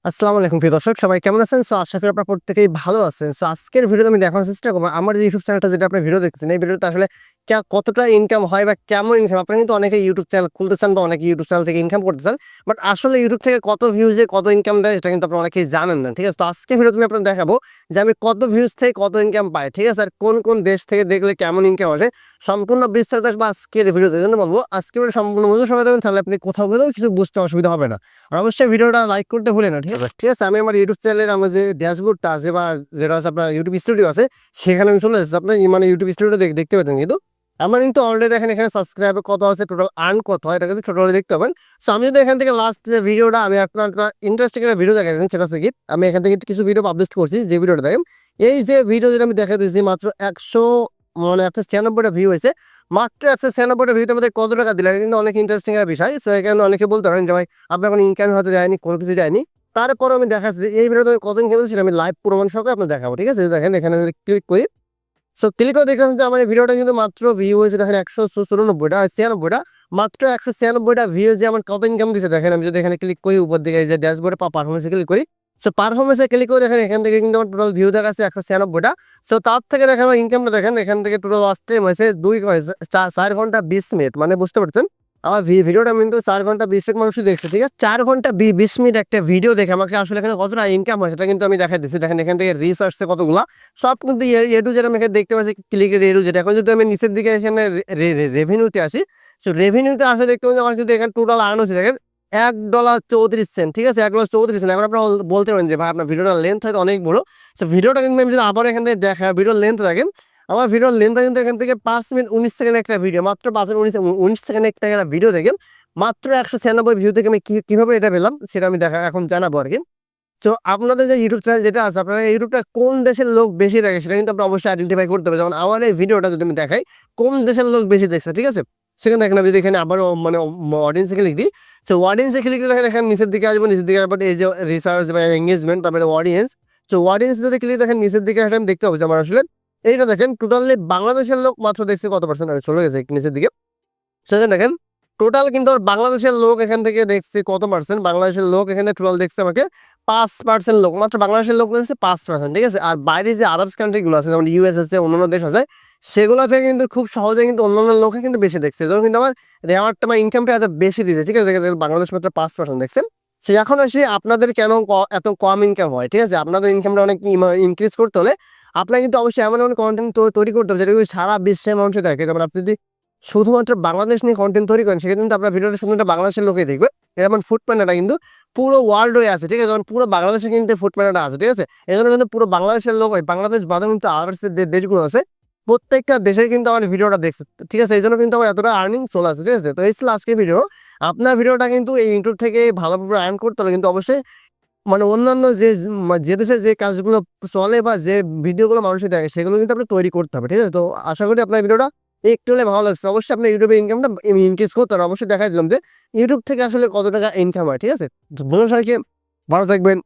আসসালামু আলাইকুম প্রিয় দর্শক, সবাই কেমন আছেন? আশা করি আপনারা প্রত্যেকেই ভালো আছেন। আজকের ভিডিওতে আমি দেখানোর চেষ্টা করব আমার যে ইউটিউব চ্যানেলটা যেটা আপনারা ভিডিও দেখতেছেন, এই ভিডিওতে আসলে কতটা ইনকাম হয় বা কেমন ইনকাম। আপনারা কিন্তু অনেকে ইউটিউব চ্যানেল খুলতে চান বা অনেকে ইউটিউব চ্যানেল থেকে ইনকাম করতে চান। বাট আসলে ইউটিউব থেকে কত ভিউজে কত ইনকাম দেয় সেটা কিন্তু আপনারা অনেকেই জানেন না। ঠিক আছে? তো আজকের ভিডিওতে আমি আপনাদের দেখাবো যে আমি কত ভিউজ থেকে কত ইনকাম পাই। ঠিক আছে? আর কোন দেশ থেকে দেখলে কেমন ইনকাম আসে সম্পূর্ণ বিস্তারিত আসবে আজকের ভিডিওতে। এজন্য বলব আজকের ভিডিও সম্পূর্ণ মনোযোগ সহকারে দেখবেন, তাহলে আপনি কোথাও গেলেও কিছু বুঝতে অসুবিধা হবে না। আর অবশ্যই ভিডিওটা লাইক করতে ভুলেন না। ঠিক আছে? ঠিক আছে? আমি আমার ইউটিউব চ্যানেলের আমার যে ড্যাশবোর্ডটা আছে বা যেটা আছে আপনার ইউটিউব স্টুডিও আছে, সেখানে আমি চলে এসেছি। আপনি মানে ইউটিউব স্টুডিওটা দেখতে পাচ্ছেন কিন্তু আমার কিন্তু অলরেডি দেখেন এখানে সাবস্ক্রাইবার কত আছে, টোটাল আর্ন কত হয় এটা কিন্তু টোটালি দেখতে পাবেন। সো আমি যদি এখান থেকে লাস্ট যে ভিডিওটা আমি আপনার একটা ইন্টারেস্টিং একটা ভিডিও দেখাচ্ছি, সেটা হচ্ছে কি আমি এখান থেকে কিছু ভিডিও পাবলিশ করছি। যে ভিডিওটা দেখেন, এই যে ভিডিও যেটা আমি দেখা দিয়েছি মাত্র 196টা ভিউ হয়েছে। মাত্র 196টা ভিউতে আমাদের কত টাকা দিলেন, কিন্তু অনেক ইন্টারেস্টিং একটা বিষয়। সো এখানে অনেকে বলতে পারেন যে ভাই আপনার কোনো ইনকাম হতে যায়নি, কোনো কিছু যায়নি। তারপর আমি দেখাচ্ছি যে এই ভিডিওতে আমি কত ইনকাম সেটা আমি লাইভ প্রমাণ সহকারে আপনার দেখাবো। ঠিক আছে? দেখেন এখানে আমি ক্লিক করি। সো ক্লিক করে দেখলাম যে আমার এই ভিডিওটা কিন্তু মাত্র ভিউ হয়েছে দেখেন 194টা 96টা, মাত্র 196টা ভিউ যে আমার কত ইনকাম দিচ্ছে দেখেন। আমি যদি এখানে ক্লিক করি উপর দিকে এই যে ড্যাশবোর্ডে পারফরমেন্সে ক্লিক করি, সো পারফরমেন্সে ক্লিক করে দেখেন এখান থেকে কিন্তু আমার টোটাল ভিউ দেখাচ্ছে 196টা। সো তার থেকে দেখেন আমার ইনকামটা দেখেন, এখান থেকে টোটাল লাস্ট টাইম হয়েছে 4 ঘন্টা 20 মিনিট, মানে বুঝতে পারছেন আমার ভিডিওটা কিন্তু 4 ঘন্টা 20 মিনিট মানুষ দেখছে। ঠিক আছে? 4 ঘন্টা 20 মিনিট একটা ভিডিও দেখে আমাকে আসলে এখানে কতটা ইনকাম হয় সেটা কিন্তু আমি দেখাই দিচ্ছি। দেখেন এখান থেকে রিচ আসছে কতগুলা, সব কিন্তু এ টু জেড আমি এখানে দেখতে পাচ্ছি। ক্লিকের এ টু জেড। এখন যদি আমি নিচের দিকে এখানে রেভিনিউতে আসি, সো রেভিনিউতে আসলে দেখতে পাচ্ছি আমার কিন্তু এখানে টোটাল আর্ন হচ্ছে দেখেন $1.34। ঠিক আছে? $1.34। এখন আপনারা বলতে পারেন যে ভাই আপনার ভিডিওটার লেন্থ হয়তো অনেক বড়। সো ভিডিওটা কিন্তু আমি যদি আবার এখান থেকে দেখা ভিডিওর লেন্থ দেখেন, আমার ভিডিওর লেন্থটা কিন্তু এখান থেকে 5 মিনিট 19 সেকেন্ড একটা ভিডিও, মাত্র 5 মিনিট 19 সেকেন্ড একটা ভিডিও দেখেন মাত্র 196 ভিউ থেকে আমি কিভাবে এটা পেলাম সেটা আমি এখন জানাবো আর কি। সো আপনাদের যে ইউটিউব চ্যানেল যেটা আছে, আপনারা ইউটিউবটা কোন দেশের লোক বেশি দেখে সেটা কিন্তু আপনি অবশ্যই আইডেন্টিফাই করতে হবে। যেমন আমার এই ভিডিওটা যদি আমি দেখাই কোন দেশের লোক বেশি দেখছে, ঠিক আছে? সেখানে দেখেন আমি যদি এখানে আবার মানে অডিয়েন্সে ক্লিক দিই, সো অডিয়েন্সে ক্লিক দিলে দেখেন এখানে নিচের দিকে আসবো। নিচের দিকে আবার এই যে রিসার্চ বা এঙ্গেজমেন্ট, তারপরে অডিয়েন্স। সো অডিয়েন্স যদি ক্লিক দেখেন নিচের দিকে আসলে আমি দেখতে পাবো যে আমার আসলে এইটা দেখেন টোটালি বাংলাদেশের লোক মাত্র দেখছে কত পার্সেন্ট, চলে গেছে একটু নিচের দিকে। সেখানে দেখেন টোটাল কিন্তু বাংলাদেশের লোক এখান থেকে দেখছে কত পার্সেন্ট, বাংলাদেশের লোক এখানে টোটাল দেখছে আমাকে 5% লোক, মাত্র বাংলাদেশের লোক দেখছে 5%। ঠিক আছে? আর বাইরে যে আদার্স কান্ট্রিগুলো আছে যেমন ইউএস আছে, অন্যান্য দেশ আছে, সেগুলো থেকে কিন্তু খুব সহজে কিন্তু অন্যান্য লোকে কিন্তু বেশি দেখছে। যেমন কিন্তু আমার রেওয়ার্ডটা বা ইনকামটা এত বেশি দিয়েছে। ঠিক আছে? বাংলাদেশ মাত্র 5% দেখছেন। সে এখন আসি আপনাদের কেন এত কম ইনকাম হয়। ঠিক আছে? আপনাদের ইনকামটা অনেক ইনক্রিজ করতে হলে আপনার কিন্তু অবশ্যই এমন এমন কন্টেন্ট তৈরি করতে হবে যেটা কিন্তু সারা বিশ্বের মানুষ দেখে। যেমন আপনি যদি শুধুমাত্র বাংলাদেশ নিয়ে কন্টেন্ট তৈরি করেন, সেক্ষেত্রে কিন্তু আপনার ভিডিওটা শুধুমাত্র বাংলাদেশের লোকেই দেখবে। যেমন ফুড প্যান্ডাটা কিন্তু পুরো ওয়ার্ল্ড হয়ে আছে। ঠিক আছে? যেমন পুরো বাংলাদেশে কিন্তু ফুড প্যান্ডাটা আছে। ঠিক আছে? এই জন্য কিন্তু পুরো বাংলাদেশের লোক হয়, বাংলাদেশ বাদে কিন্তু আদার্স দেশগুলো আছে, প্রত্যেকটা দেশে কিন্তু আমার ভিডিওটা দেখছে। ঠিক আছে? এই জন্য কিন্তু আমার এতটা আর্নিং চলে আসে। ঠিক আছে? তো এই ছিল আজকের ভিডিও। আপনার ভিডিওটা কিন্তু এই ইউটিউব থেকে ভালোভাবে আর্ন করতে হলে কিন্তু অবশ্যই মানে অন্যান্য যে দেশে যে কাজগুলো চলে বা যে ভিডিওগুলো মানুষের দেখে সেগুলো কিন্তু আপনার তৈরি করতে হবে। ঠিক আছে? তো আশা করি আপনার ভিডিওটা একটু হলে ভালো লাগছে। অবশ্যই আপনার ইউটিউবে ইনকামটা ইনক্রিজ করতে হবে। অবশ্যই দেখাই দিলাম যে ইউটিউব থেকে আসলে কত টাকা ইনকাম হয়। ঠিক আছে? তো বন্ধুরা সবাইকে ভালো থাকবেন।